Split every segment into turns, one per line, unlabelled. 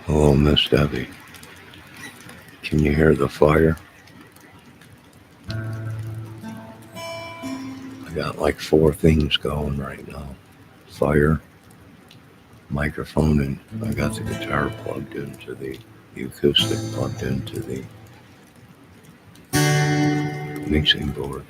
Hello, Miss Debbie. Can you hear the fire? I got like four things going right now. Fire, microphone, and I got the guitar plugged into the acoustic plugged into the mixing board.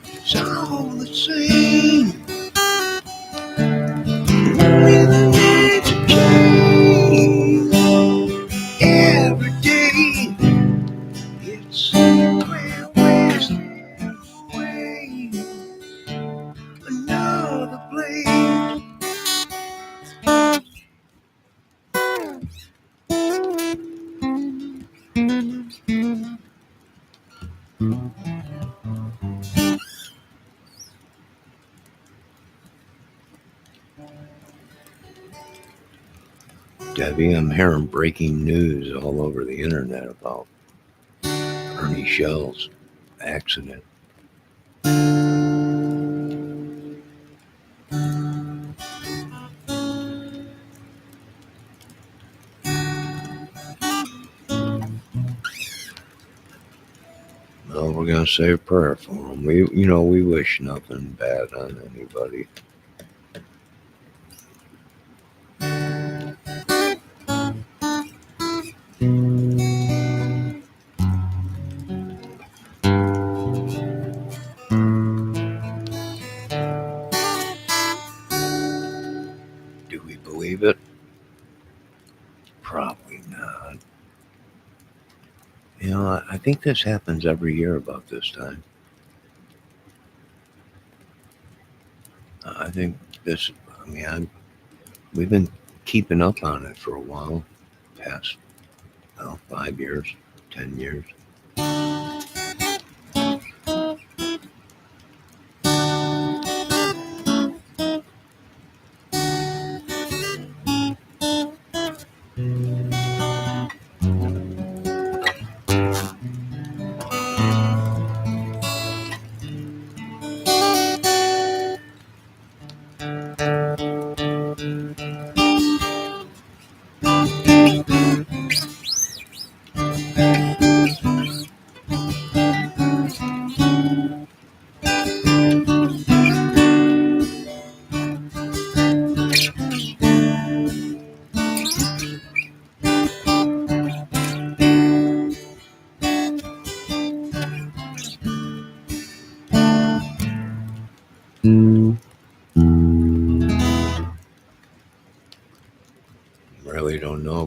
It's all the same. Only the nights are change. Every day it's where we're away. Another place. Debbie, I'm hearing breaking news all over the internet about Ernie Shell's accident. Well, we're gonna say a prayer for him. We wish nothing bad on anybody. Do we believe it? Probably not. I think this happens every year about this time. I think this, we've been keeping up on it for a while, past 5 years, 10 years.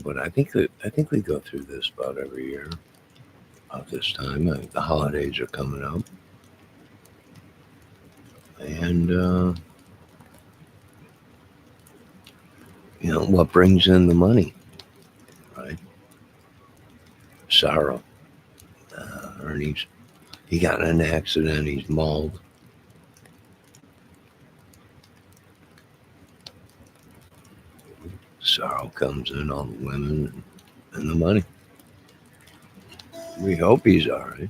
but I think we go through this about every year. About this time, the holidays are coming up, and what brings in the money, right? Sorrow. Ernie's he got in an accident. He's mauled. Sorrow comes in, all the women and the money. We hope he's all right.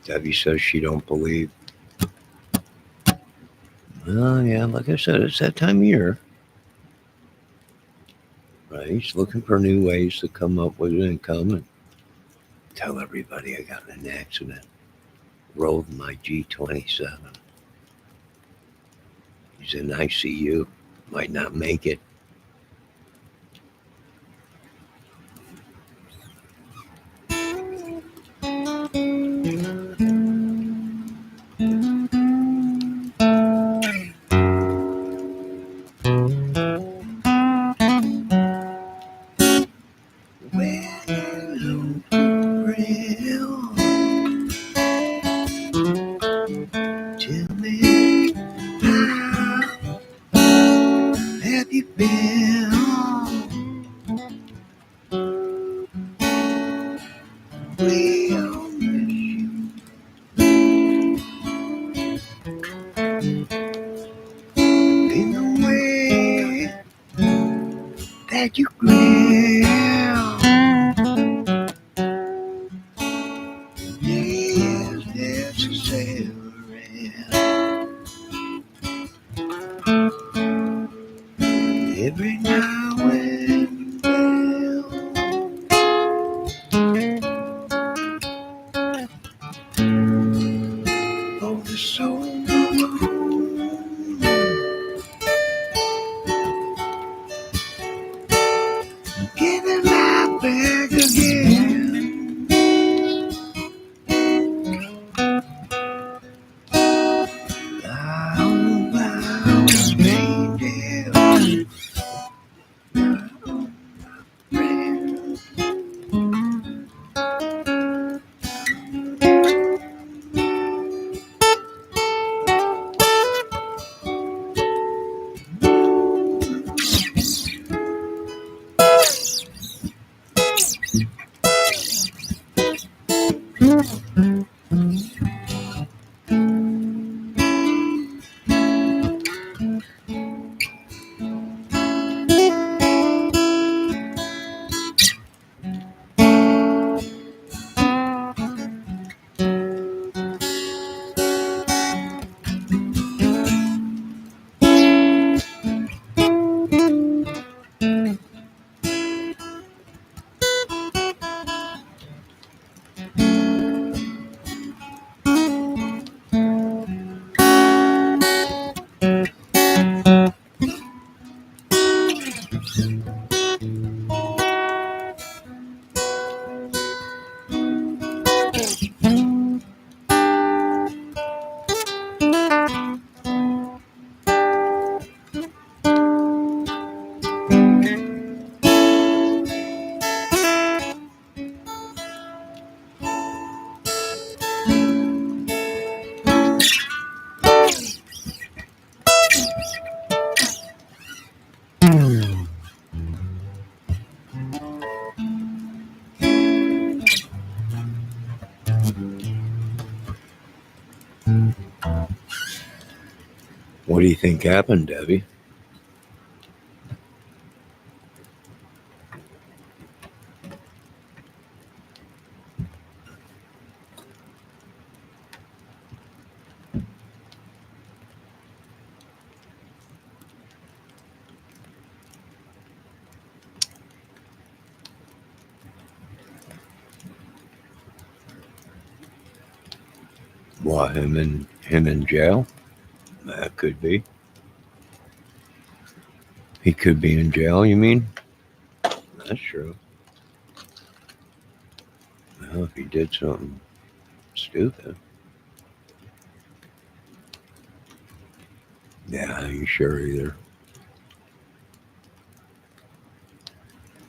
Debbie says she don't believe. Well, yeah, like I said, it's that time of year. Right? He's looking for new ways to come up with income and tell everybody I got in an accident. Rolled my G27. He's in ICU. Might not make it. Tell me, how have you been? We'll miss you in the way that you grill. Yes, necessary. Every now and then. Oh, the soul alone. Giving my back again. Bow, stranger. Friend. What do you think happened, Debbie? What, him in jail? That could be. He could be in jail, you mean? That's true. Well, if he did something stupid. Yeah, I ain't sure either.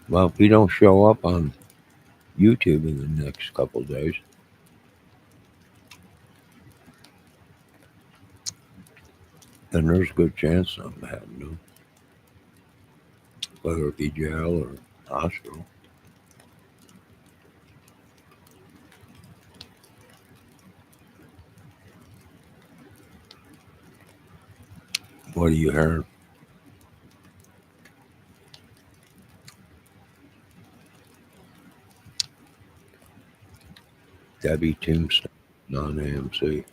Well, if he don't show up on YouTube in the next couple days, then there's a good chance something happened to him, whether it be jail or hospital. What are you hearing? Debbie Tombstone on AMC.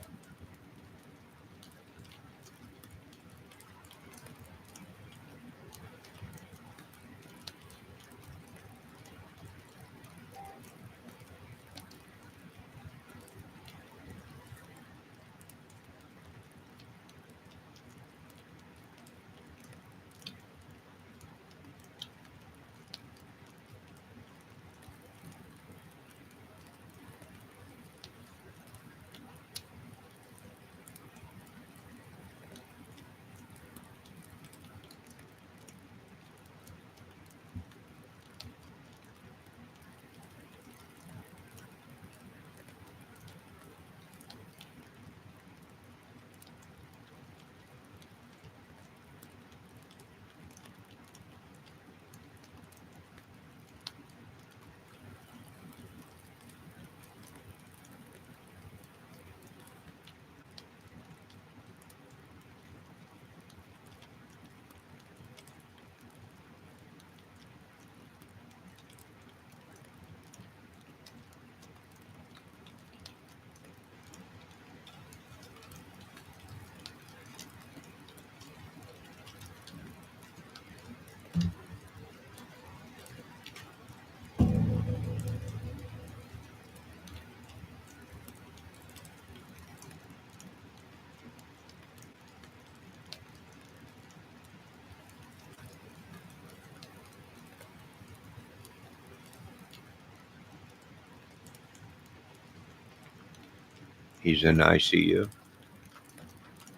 He's in ICU.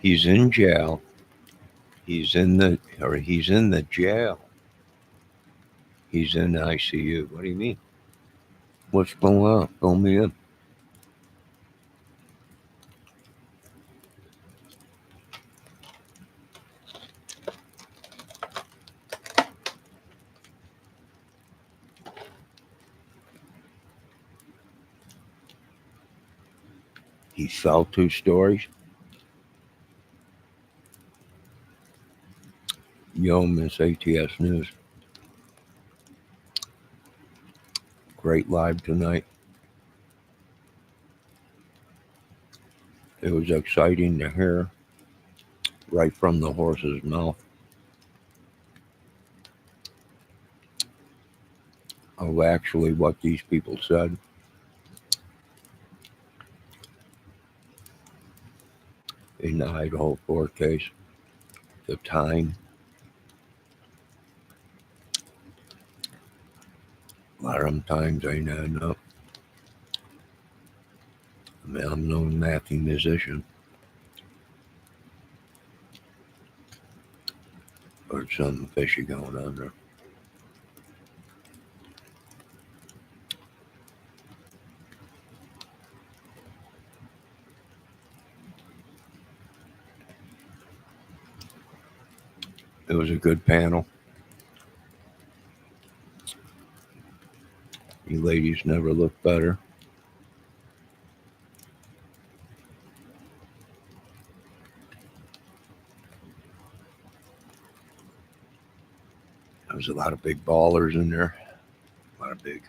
He's in jail. He's in the jail. He's in ICU. What do you mean? What's going on? Fill me in. He fell 2 stories. Yo, Miss ATS News. Great live tonight. It was exciting to hear right from the horse's mouth of actually what these people said. In the Idaho court case, the time. A lot of them times ain't adding up. I mean, I'm no Matthew musician. Or something fishy going on there. It was a good panel. You ladies never look better. There was a lot of big ballers in there. A lot of big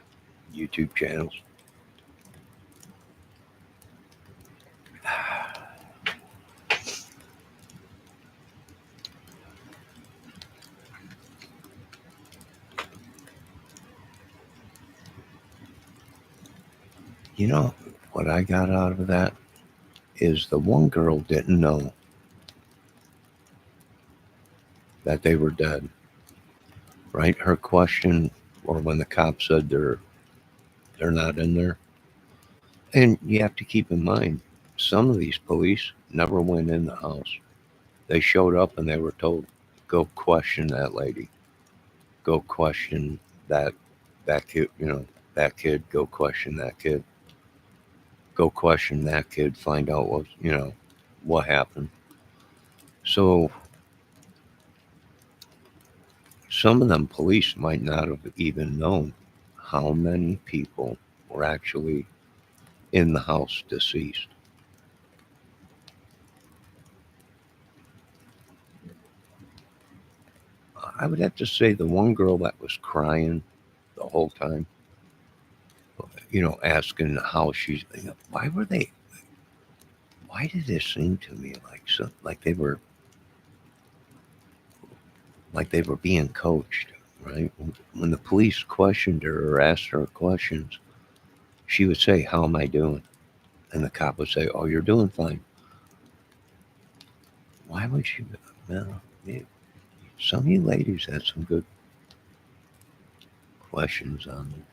YouTube channels. You know what I got out of that is the one girl didn't know that they were dead, right? Her question, or when the cop said they're not in there. And you have to keep in mind, some of these police never went in the house. They showed up and they were told, go question that lady. Go question that kid, that kid, go question that kid. Go question that kid, find out what happened. So some of them police might not have even known how many people were actually in the house deceased. I would have to say the one girl that was crying the whole time, asking how she's, why did it seem to me like they were being coached, right? When the police questioned her or asked her questions, she would say, how am I doing? And the cop would say, oh, you're doing fine. Why would she? Well, some of you ladies had some good questions on them.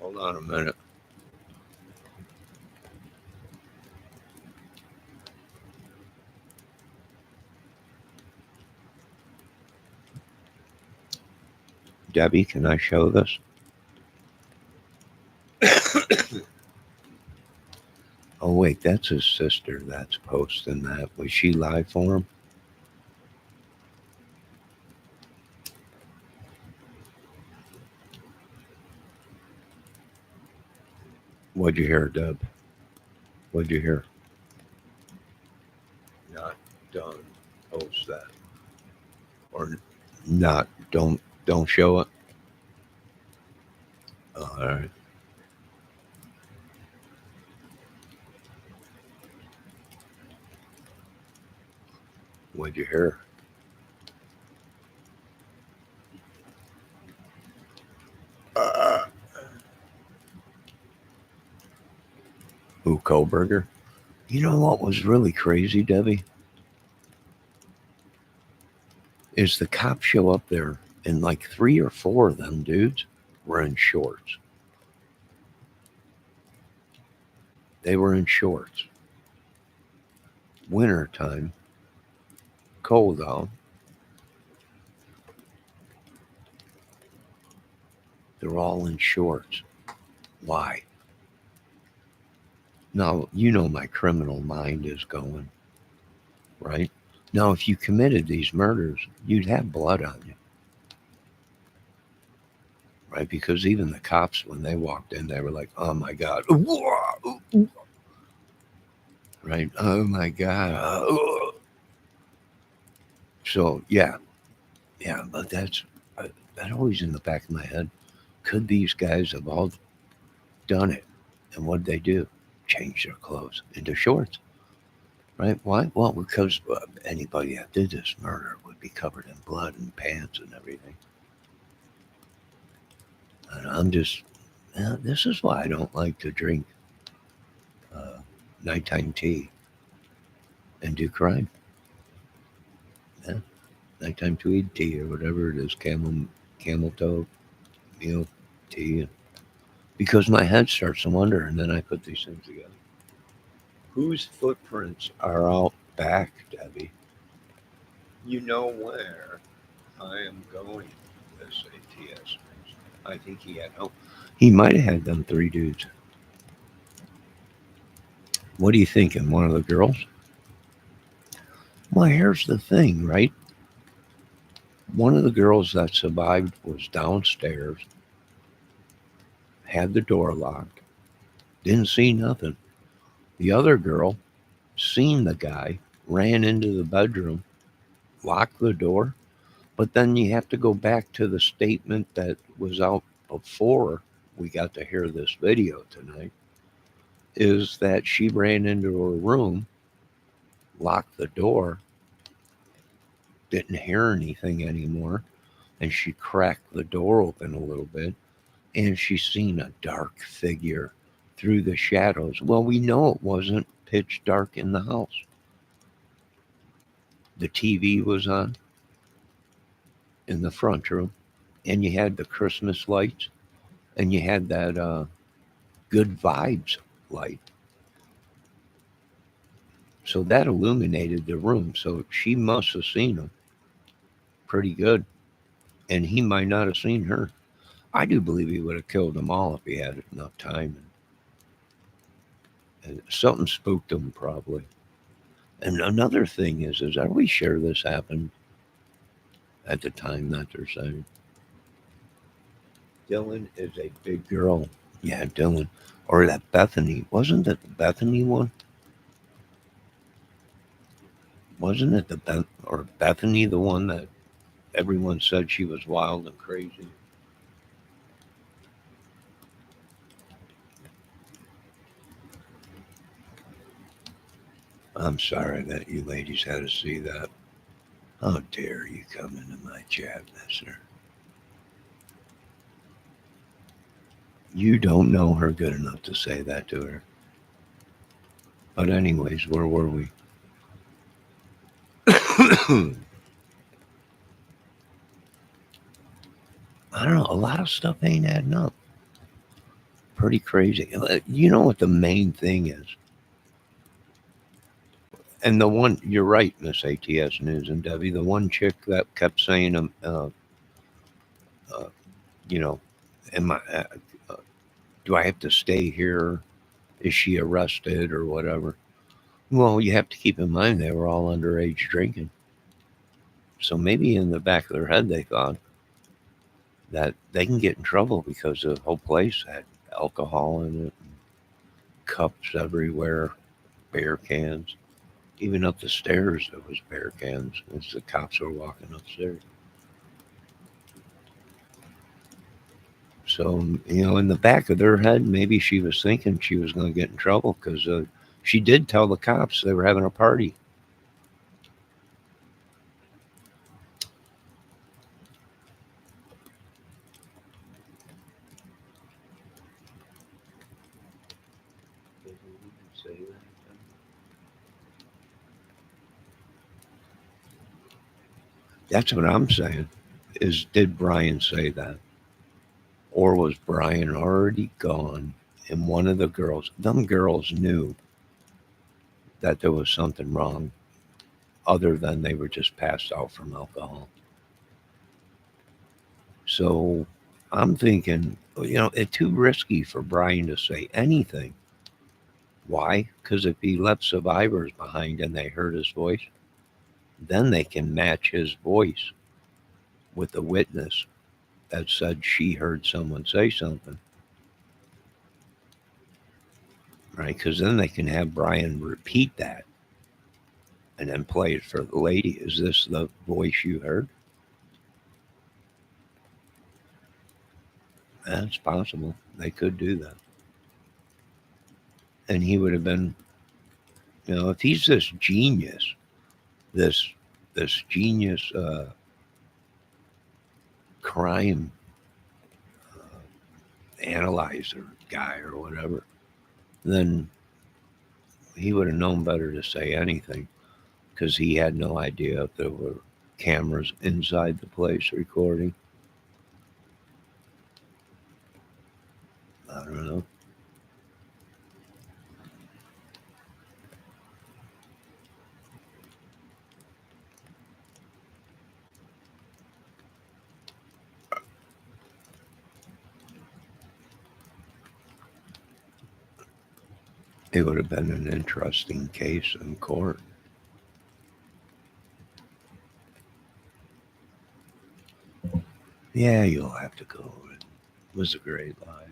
Hold on a minute. Debbie, can I show this? Oh, wait, that's his sister that's posting that. Was she live for him? What'd you hear, Deb? What'd you hear? Not done. Post that. Or not. Don't show it. All right. What'd you hear? Who, Kohlberger? You know what was really crazy, Debbie? Is the cops show up there and like 3 or 4 of them dudes were in shorts. They were in shorts. Winter time, cold out. They're all in shorts. Why? Now, my criminal mind is going, right? Now, if you committed these murders, you'd have blood on you, right? Because even the cops, when they walked in, they were like, oh my God. Right? Oh my God. So, yeah, but that's that always in the back of my head. Could these guys have all done it? And what'd they do? Change their clothes into shorts. Right? Why? Well, because anybody that did this murder would be covered in blood and pants and everything. And I'm just, this is why I don't like to drink nighttime tea and do crime. Yeah, nighttime tea or whatever it is, camel toe meal tea, because my head starts to wonder, and then I put these things together. Whose footprints are out back, Debbie? You know where I am going. This ATS. I think he had help. He might have had them 3 dudes. What are you thinking? One of the girls? Well, here's the thing, right? One of the girls that survived was downstairs, had the door locked, didn't see nothing. The other girl seen the guy, ran into the bedroom, locked the door, but then you have to go back to the statement that was out before we got to hear this video tonight, is that she ran into her room, locked the door, didn't hear anything anymore, and she cracked the door open a little bit, and she seen a dark figure through the shadows. Well, we know it wasn't pitch dark in the house. The TV was on in the front room, and you had the Christmas lights, and you had that good vibes light. So that illuminated the room. So she must have seen him pretty good, and he might not have seen her. I do believe he would have killed them all if he had enough time. And something spooked him probably. And another thing is are we sure this happened at the time that they're saying? Dylan is a big girl. Yeah, Dylan. Or that Bethany. Wasn't it the Bethany one? Wasn't it or Bethany the one that everyone said she was wild and crazy? I'm sorry that you ladies had to see that. How dare you come into my chat, mister? You don't know her good enough to say that to her. But anyways, where were we? I don't know. A lot of stuff ain't adding up. Pretty crazy. You know what the main thing is? And the one, you're right, Miss ATS News and Debbie, the one chick that kept saying, uh, you know, am I, uh, do I have to stay here? Is she arrested or whatever? Well, you have to keep in mind they were all underage drinking. So maybe in the back of their head they thought that they can get in trouble because the whole place had alcohol in it, and cups everywhere, beer cans. Even up the stairs there was beer cans as the cops were walking upstairs. So, in the back of their head, maybe she was thinking she was going to get in trouble because she did tell the cops they were having a party. That's what I'm saying. Is did Brian say that? Or was Brian already gone and one of the girls, them girls knew that there was something wrong other than they were just passed out from alcohol. So I'm thinking, it's too risky for Brian to say anything. Why? Because if he left survivors behind and they heard his voice, then they can match his voice with the witness that said she heard someone say something. Right? Because then they can have Brian repeat that and then play it for the lady. Is this the voice you heard? That's possible. They could do that. And he would have been, if he's this genius, this genius crime analyzer guy or whatever, then he would have known better to say anything because he had no idea if there were cameras inside the place recording. I don't know. It would have been an interesting case in court. Yeah, you'll have to go. It was a great lie.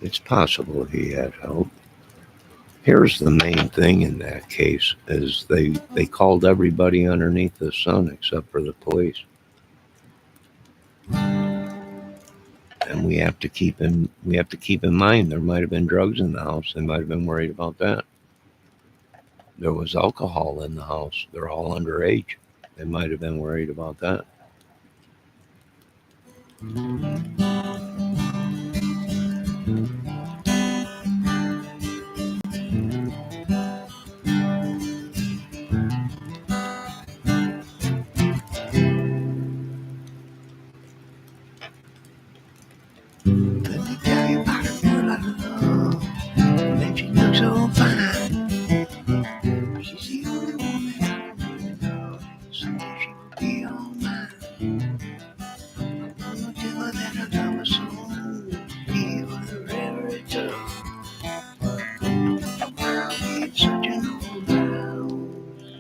It's possible he had help. Here's the main thing in that case is they called everybody underneath the sun except for the police. And we have to keep in mind there might have been drugs in the house. They might have been worried about that. There was alcohol in the house. They're all underage. They might have been worried about that. Let me tell you about a girl I love. And she looks so fine. She's the only one that I really love. Someday she will be all mine. I'm gonna tell her that I love her so. Give her every touch. I'll be such an old house.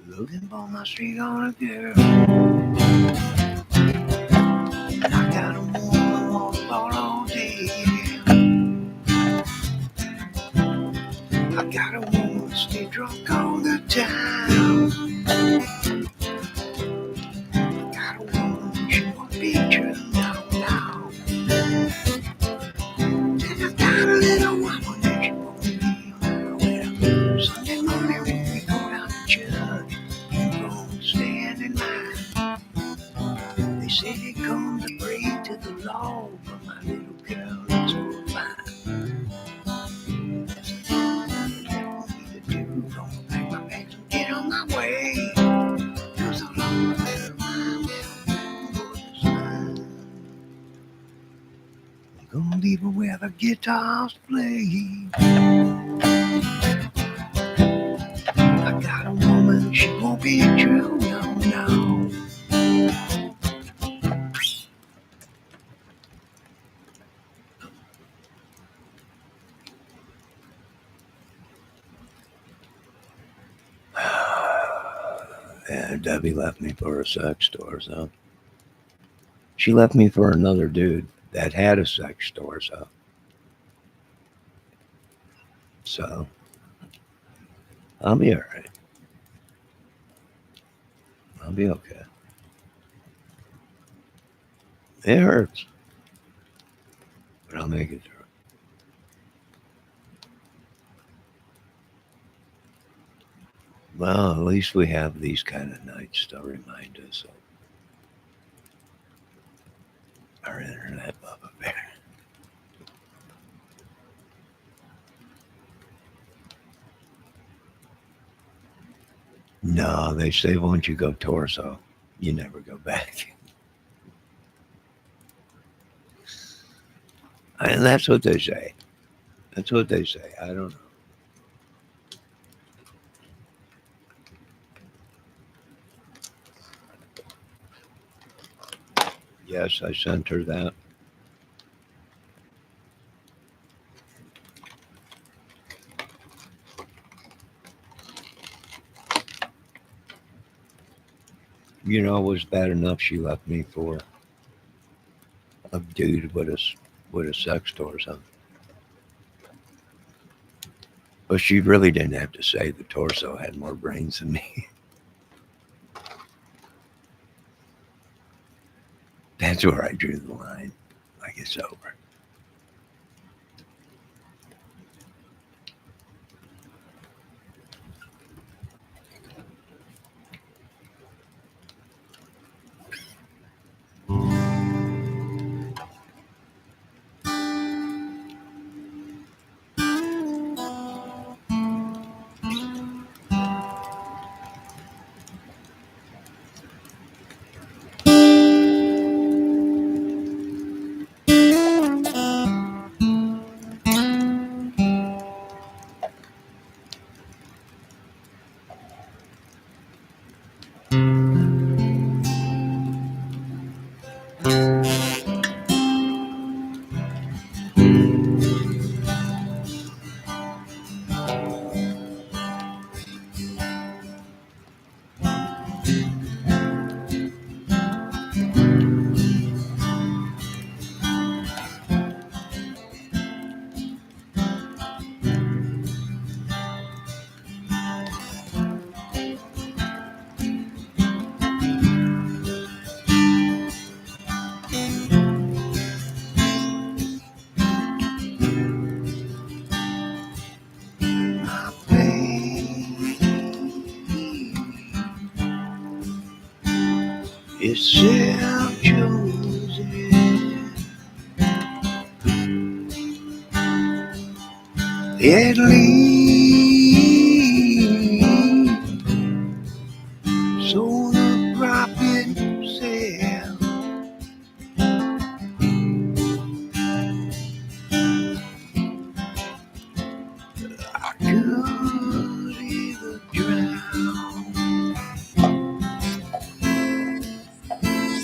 Looking for my sweetheart girl. I got a woman won't fall all day. I got a woman stay drunk all the time. Got a woman, she won't be true now. Then I got a little woman that she won't be well. Sunday morning when we go down to church, you gonna stand in line. They say they come to pray to the Lord, but my little girl looks so fine. Gonna pack my bags and get on my way. Cause I'm gonna leave her where the guitars play. I got a woman, she won't be true, no. And Debbie left me for a sex store, so. She left me for another dude that had a sex store, so I'll be all right. I'll be okay. It hurts, but I'll make it through. Well, at least we have these kind of nights to remind us of our internet bugbear. No, they say once you go torso, you never go back. And that's what they say. That's what they say. I don't know. Yes, I sent her that. You know, it was bad enough she left me for a dude with a sex store or something. But she really didn't have to say the torso had more brains than me. That's where I drew the line. Like it's over. It's self-chosen. At least, so the prophet said. I could either drown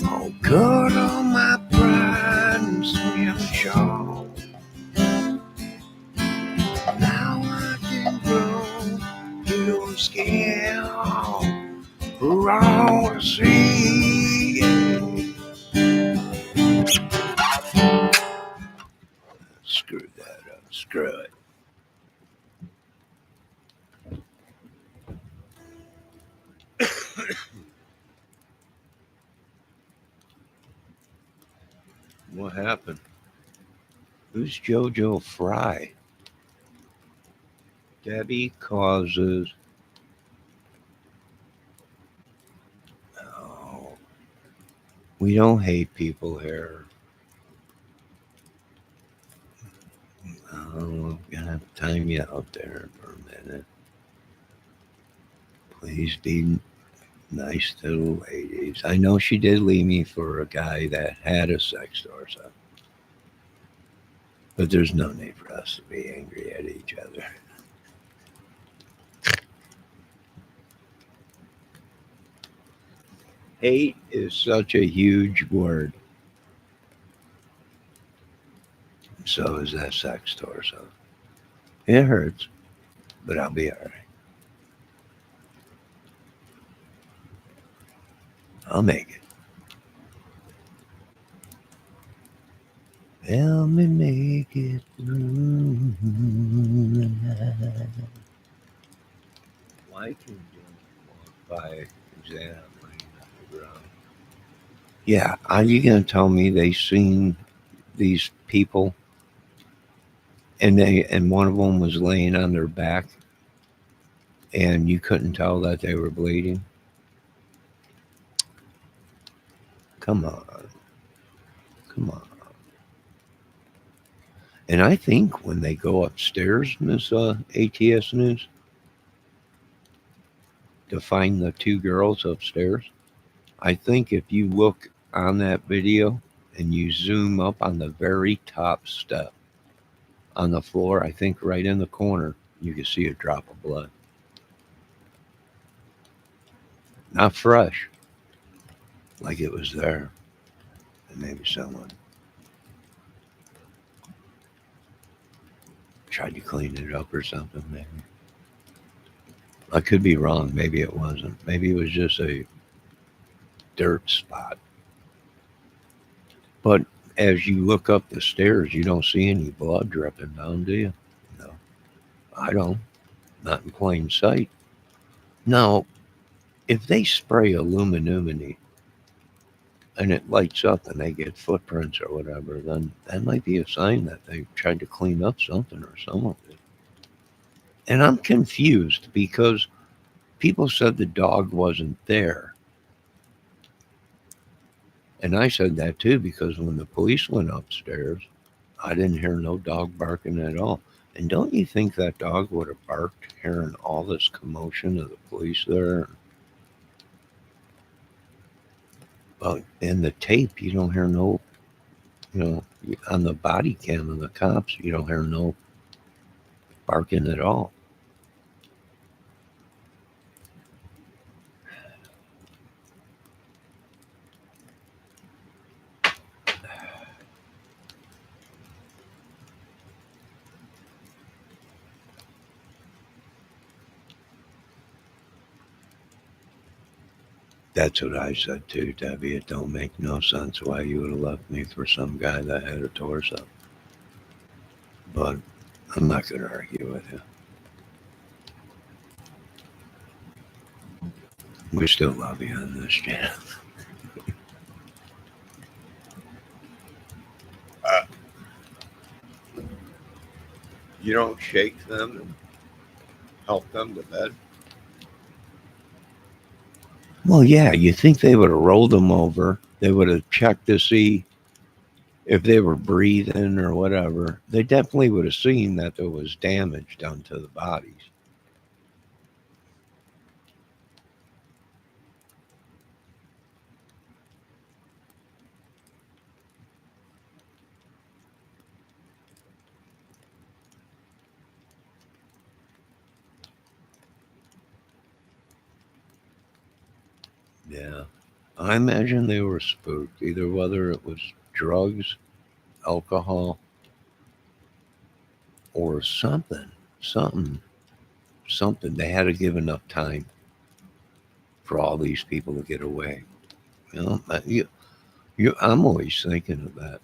or cut all my pride and swim ashore. Now I can grow your skin for all to see. Screw that up. Screw it. What happened? Who's JoJo Fry? Debbie causes. Oh, we don't hate people here. Oh, I'm gonna have to time you out there for a minute. Please be nice to the ladies. I know she did leave me for a guy that had a sex store, so. But there's no need for us to be angry at each other. Hate is such a huge word. So is that sex store. So it hurts, but I'll be all right. I'll make it. Help me make it through the night. Why can you walk by exactly the ground? Yeah, are you gonna tell me they seen these people and one of them was laying on their back and you couldn't tell that they were bleeding? Come on, come on. And I think when they go upstairs, Miss ATS News, to find the two girls upstairs, I think if you look on that video and you zoom up on the very top step on the floor, I think right in the corner, you can see a drop of blood. Not fresh, like it was there. And maybe someone tried to clean it up or something, maybe. I could be wrong. Maybe it wasn't. Maybe it was just a dirt spot. But as you look up the stairs, you don't see any blood dripping down, do you? No, I don't. Not in plain sight. Now, if they spray aluminum and it lights up and they get footprints or whatever, then that might be a sign that they tried to clean up something or someone did. And I'm confused because people said the dog wasn't there. And I said that too because when the police went upstairs, I didn't hear no dog barking at all. And don't you think that dog would have barked hearing all this commotion of the police there? But in the tape, you don't hear no, you know, on the body cam of the cops, you don't hear no barking at all. That's what I said too, Debbie. It don't make no sense why you would have left me for some guy that had a torso. But I'm not going to argue with you. We still love you on this channel. You don't shake them and help them to bed? Well, yeah, you think they would have rolled them over. They would have checked to see if they were breathing or whatever. They definitely would have seen that there was damage done to the bodies. Yeah. I imagine they were spooked, either whether it was drugs, alcohol, or something. Something. Something. They had to give enough time for all these people to get away. You know, I'm always thinking of that.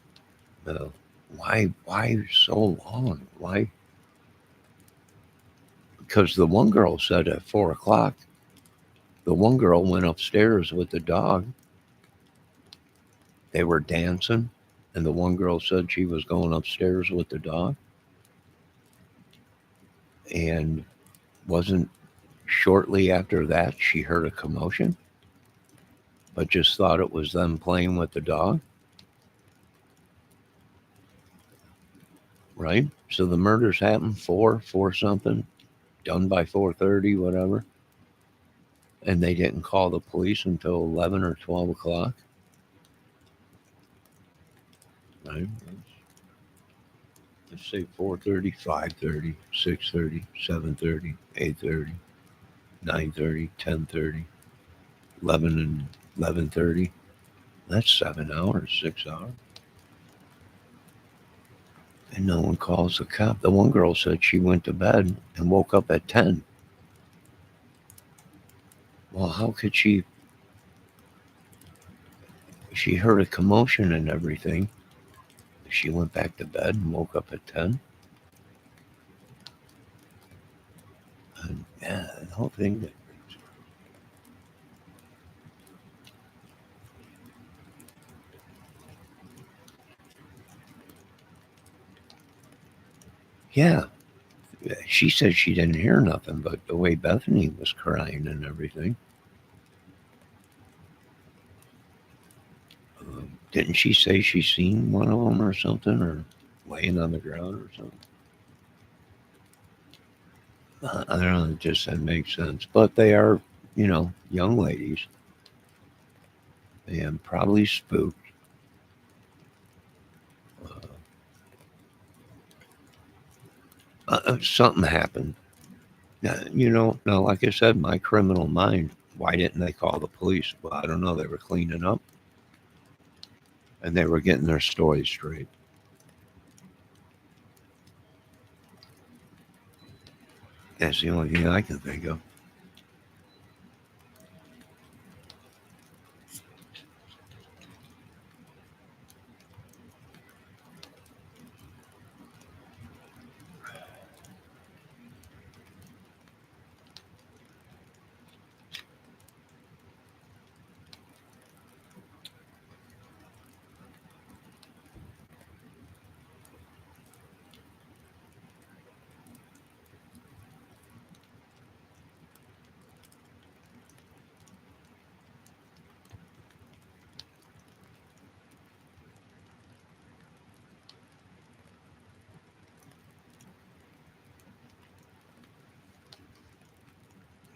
Uh, why so long? Why? Because the one girl said at 4 o'clock, the one girl went upstairs with the dog. They were dancing, and the one girl said she was going upstairs with the dog, and wasn't shortly after that she heard a commotion, but just thought it was them playing with the dog, right? So the murders happened four something, done by 4:30, whatever, and they didn't call the police until 11 or 12 o'clock, right? Let's say 4:30, 5:30, 6:30, 7:30, 8:30, 9:30, 10:30, 11 and 11:30. That's 7 hours, 6 hours. And no one calls the cop. The one girl said she went to bed and woke up at 10. Well, how could she? She heard a commotion and everything. She went back to bed and woke up at 10. And yeah, the whole thing. Yeah, she said she didn't hear nothing, but the way Bethany was crying and everything. Didn't she say she seen one of them or something, or laying on the ground or something? I don't know. It just doesn't make sense. But they are, young ladies and probably spooked. Something happened. Now, like I said, my criminal mind, why didn't they call the police? Well, I don't know. They were cleaning up and they were getting their story straight. That's the only thing I can think of.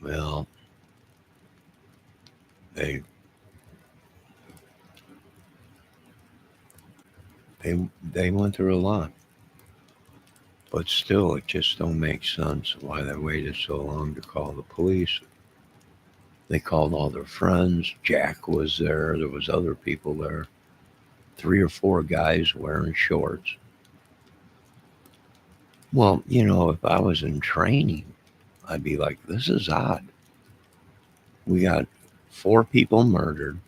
Well, they they went through a lot, but still, it just don't make sense why they waited so long to call the police. They called all their friends. Jack was there. There was other people there. 3 or 4 guys wearing shorts. Well, if I was in training, I'd be like, this is odd. We got 4 people murdered,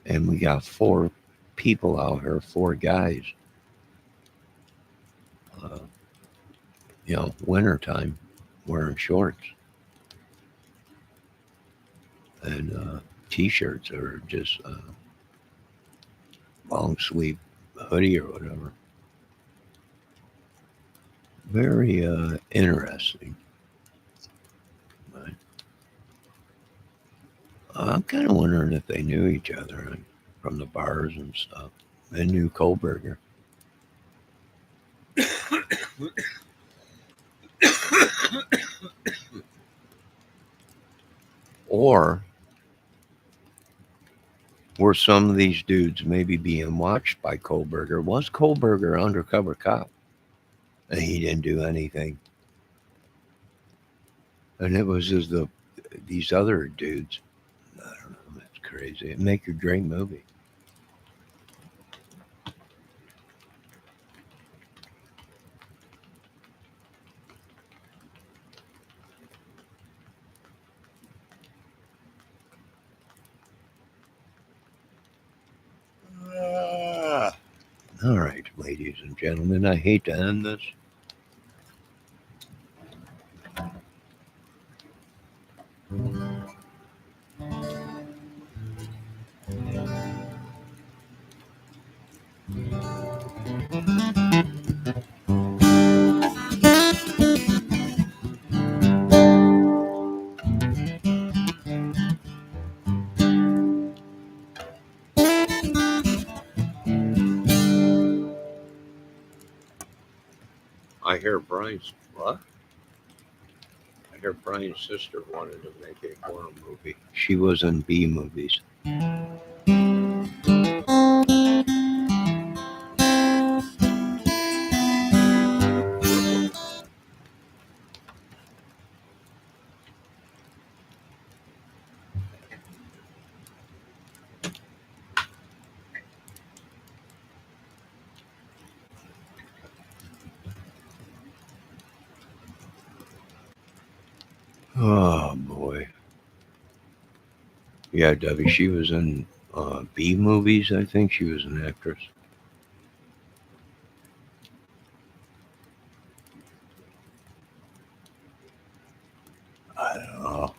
and we got 4 people out here, 4 guys. Uh, wintertime, wearing shorts and t-shirts or just long sleeve hoodie or whatever. Very interesting. Right? I'm kind of wondering if they knew each other from the bars and stuff. They knew Kohlberger. Or were some of these dudes maybe being watched by Kohlberger? Was Kohlberger undercover cop? And he didn't do anything. And it was just these other dudes. I don't know. That's crazy. It'd make a great movie. All right, ladies and gentlemen, I hate to end this. I hear Brian's what? I hear Brian's sister wanted to make a horror movie. She was in B movies. Oh boy. Yeah, Debbie. She was in B movies. I think she was an actress. I don't know.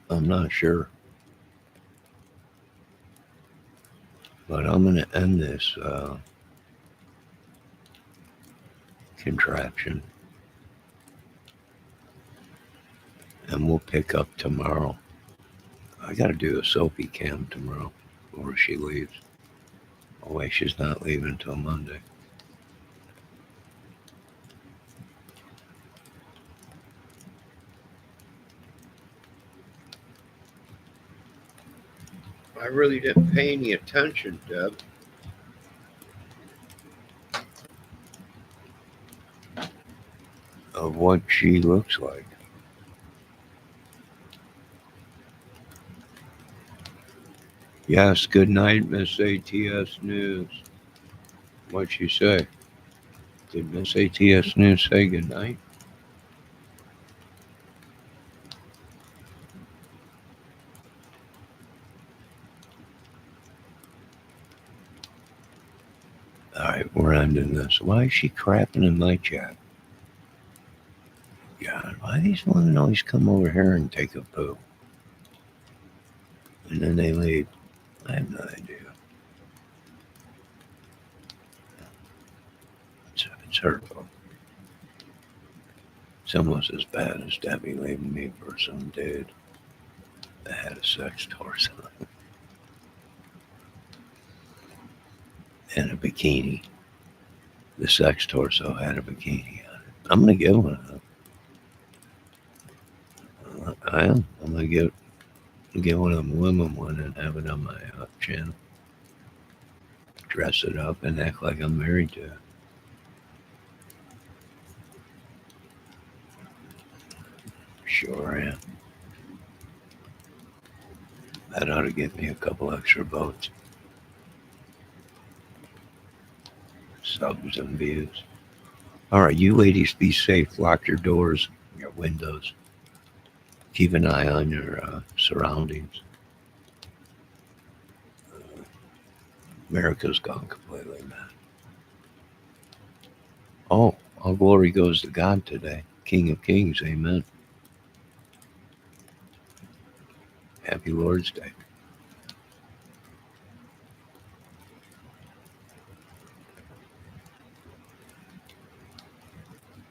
I'm not sure. But I'm going to end this contraption. And we'll pick up tomorrow. I got to do a Sophie cam tomorrow before she leaves. Oh, wait, she's not leaving until Monday. I really didn't pay any attention, Deb. Of what she looks like. Yes, good night, Miss ATS News. What'd she say? Did Miss ATS News say good night? All right, we're ending this. Why is she crapping in my chat? God, why these women always come over here and take a poo? And then they leave. I have no idea. It's hurtful. It's almost as bad as Debbie leaving me for some dude that had a sex torso and a bikini. The sex torso had a bikini on it. I'm gonna get one of them. I am. I'm gonna get one of them women one and have it on my channel. Dress it up and act like I'm married to it. Sure am. That ought to get me a couple extra votes, subs, and views. All right, you ladies be safe. Lock your doors, your windows. Keep an eye on your surroundings. America's gone completely mad. Oh, all glory goes to God today. King of Kings, amen. Happy Lord's Day.